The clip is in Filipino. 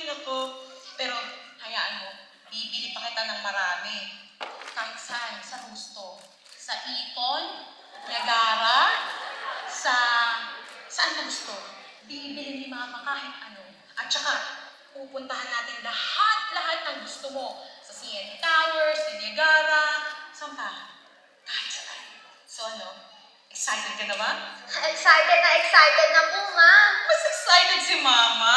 Ay, naku. Pero, hayaan mo, bibili pa kita ng marami. Kahit saan, sa gusto. Sa Ipon, Niagara, saan mo gusto. Bibili ni Mama kahit ano. At saka, pupuntahan natin lahat ng gusto mo. Sa CN Towers, sa Niagara, saan pa? Kahit saan. So ano, excited ka na ba? Excited na po, Ma. Mas excited si Mama.